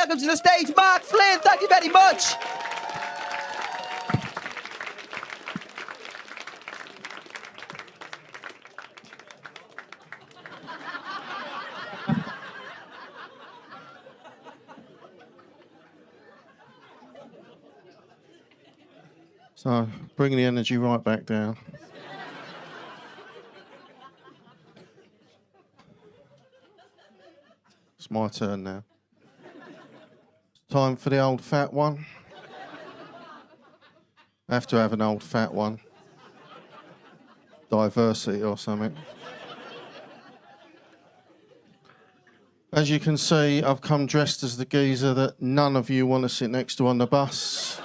welcome to the stage, Mark Flynn. Thank you very much. So, bring the energy right back down. It's my turn now. Time for the old fat one. I have to have an old fat one. Diversity or something. As you can see, I've come dressed as the geezer that none of you want to sit next to on the bus.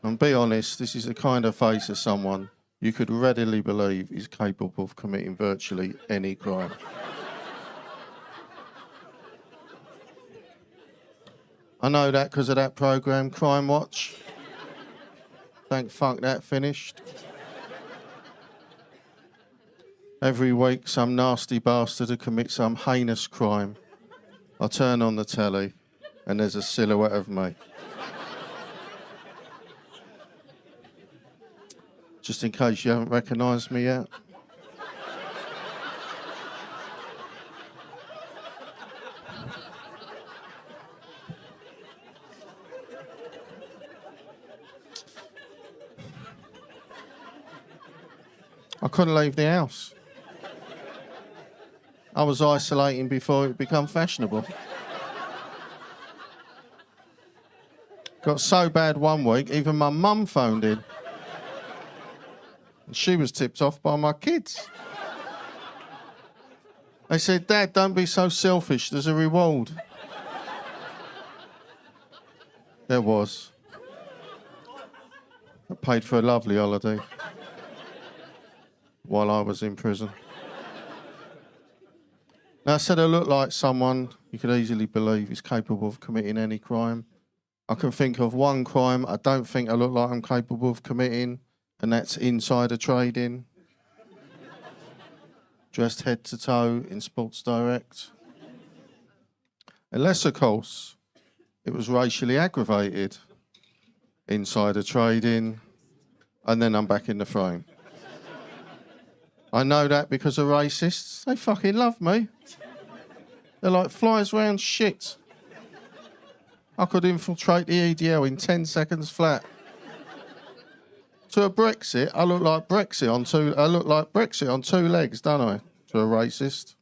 And be honest, this is the kind of face of someone you could readily believe is capable of committing virtually any crime. I know that because of that programme, Crime Watch. Thank fuck that finished. Every week, some nasty bastard who commits some heinous crime. I turn on the telly and there's a silhouette of me. Just in case you haven't recognised me yet. I couldn't leave the house. I was isolating before it became fashionable. Got so bad one week, even my mum phoned in. And she was tipped off by my kids. They said, "Dad, don't be so selfish, there's a reward." There was. I paid for a lovely holiday while I was in prison. Now, I said I look like someone you could easily believe is capable of committing any crime. I can think of one crime I don't think I look like I'm capable of committing, and that's insider trading. Dressed head to toe in Sports Direct. Unless, of course, it was racially aggravated. Insider trading, and then I'm back in the frame. I know that because of racists. They fucking love me. They're like flies round shit. I could infiltrate the EDL in 10 seconds flat. To a Brexit, I look like Brexit on two legs, don't I? To a racist.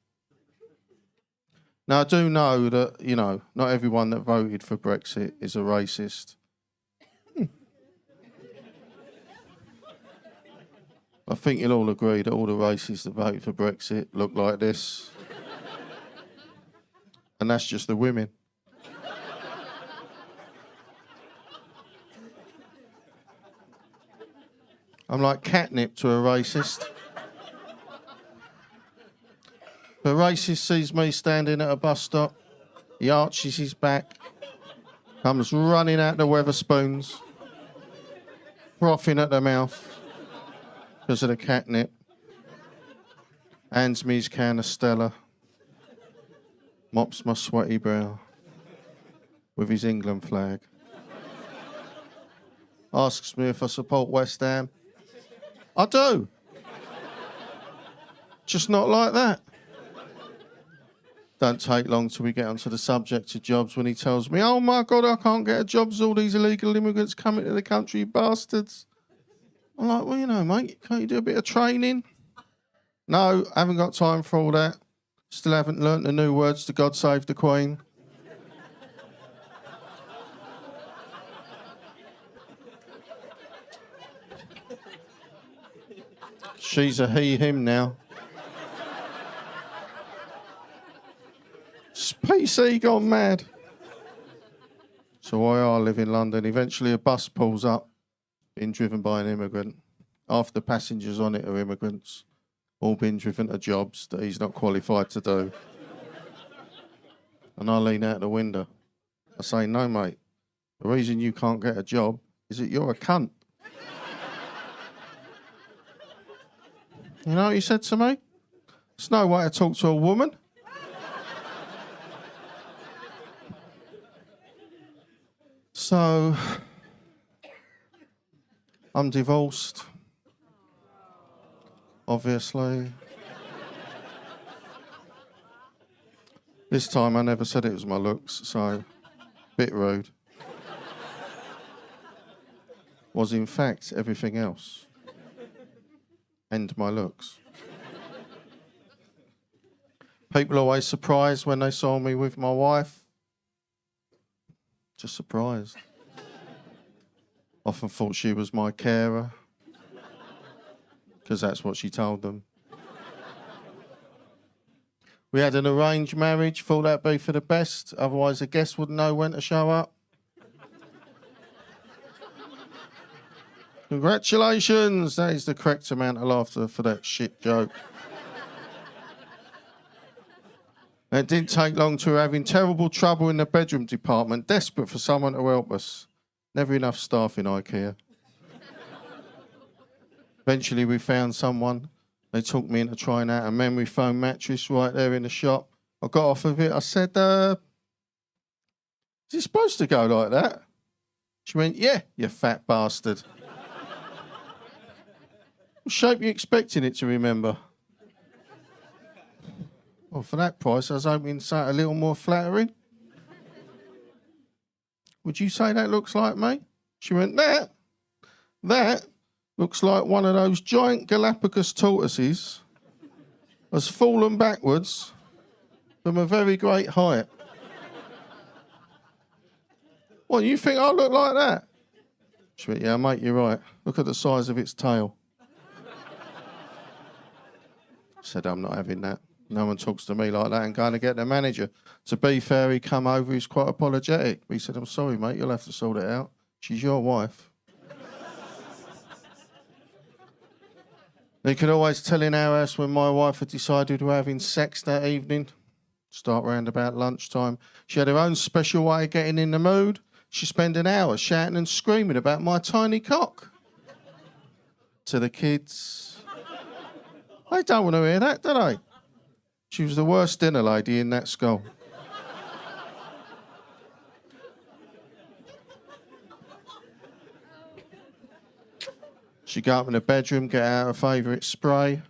Now, I do know that, not everyone that voted for Brexit is a racist. I think you'll all agree that all the racists that voted for Brexit look like this. And that's just the women. I'm like catnip to a racist. If a racist sees me standing at a bus stop, he arches his back, comes running out the Weatherspoons, frothing at the mouth because of the catnip, hands me his can of Stella, mops my sweaty brow with his England flag, asks me if I support West Ham. I do. Just not like that. Don't take long till we get onto the subject of jobs when he tells me, "Oh my God, I can't get a job. There's all these illegal immigrants coming to the country, you bastards." I'm like, well, mate, can't you do a bit of training? No, I haven't got time for all that. Still haven't learnt the new words to God Save the Queen. She's a he, him now. PC gone mad. So I live in London. Eventually a bus pulls up, being driven by an immigrant. Half the passengers on it are immigrants, all being driven to jobs that he's not qualified to do. And I lean out the window. I say, "No, mate, the reason you can't get a job is that you're a cunt. You know what he said to me? It's no way to talk to a woman. So, I'm divorced, obviously. This time I never said it was my looks, so bit rude. Was in fact everything else. And my looks. People always surprised when they saw me with my wife. Just surprised. Often thought she was my carer, because that's what she told them. We had an arranged marriage, thought that'd be for the best, otherwise the guests wouldn't know when to show up. Congratulations! That is the correct amount of laughter for that shit joke. It didn't take long to having terrible trouble in the bedroom department, desperate for someone to help us. Never enough staff in IKEA. Eventually we found someone. They took me into trying out a memory foam mattress right there in the shop. I got off of it. I said, is it supposed to go like that? She went, yeah, you fat bastard. What shape are you expecting it to remember? Well, for that price, I was hoping something a little more flattering. Would you say that looks like me? She went, that looks like one of those giant Galapagos tortoises has fallen backwards from a very great height. What, you think I look like that? She went, yeah, mate, you're right. Look at the size of its tail. I said, I'm not having that. No one talks to me like that and going to get the manager. To be fair, he come over, he's quite apologetic. He said, I'm sorry, mate, you'll have to sort it out. She's your wife. They could always tell in our house when my wife had decided we were having sex that evening. Start round about lunchtime. She had her own special way of getting in the mood. She'd spend an hour shouting and screaming about my tiny cock. To the kids. They don't want to hear that, do they? She was the worst dinner lady in that school. She'd go up in the bedroom, get out her favourite spray,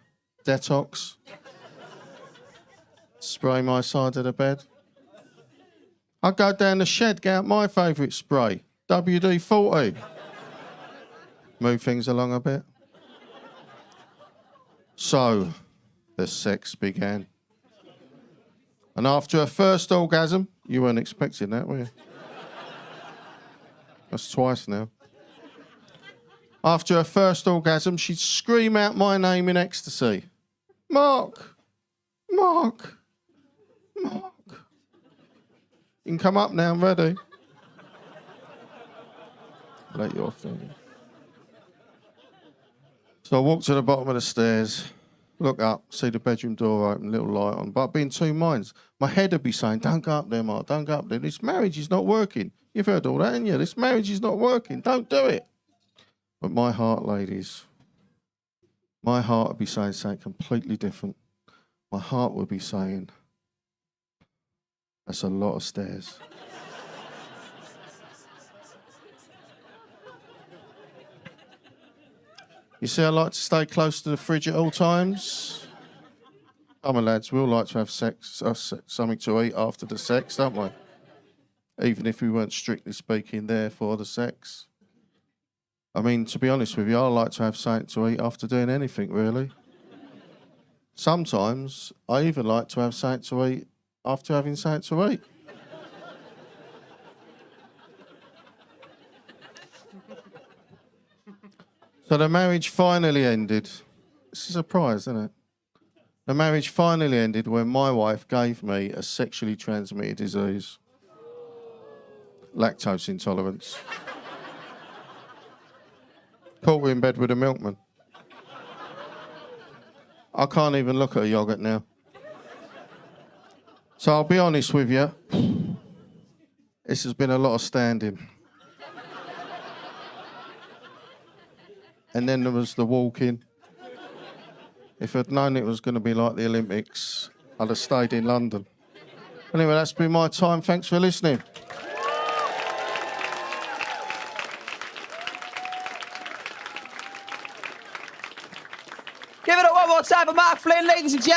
Detox. Spray my side of the bed. I'd go down the shed, get out my favourite spray, WD-40. Move things along a bit. So, the sex began. And after her first orgasm, you weren't expecting that, were you? That's twice now. After her first orgasm, she'd scream out my name in ecstasy. Mark! Mark! Mark! You can come up now, I'm ready. Let you off, don't you? So I walked to the bottom of the stairs, look up, see the bedroom door open, little light on, but I'd be in two minds. My head would be saying, don't go up there, Mark, don't go up there. This marriage is not working. You've heard all that, haven't you? This marriage is not working. Don't do it. But my heart, ladies, my heart would be saying something completely different. My heart would be saying, that's a lot of stairs. You see, I like to stay close to the fridge at all times. Come on, lads, we all like to have sex, something to eat after the sex, don't we? Even if we weren't strictly speaking there for the sex. I mean, to be honest with you, I like to have something to eat after doing anything, really. Sometimes I even like to have something to eat after having something to eat. So the marriage finally ended. It's a surprise, isn't it? The marriage finally ended when my wife gave me a sexually transmitted disease. Lactose intolerance. Caught her in bed with a milkman. I can't even look at a yoghurt now. So I'll be honest with you. This has been a lot of standing. and then there was the walking. If I'd known it was going to be like the Olympics, I'd have stayed in London. Anyway, that's been my time. Thanks for listening. Give it up one more time for Mark Flynn, ladies and gentlemen.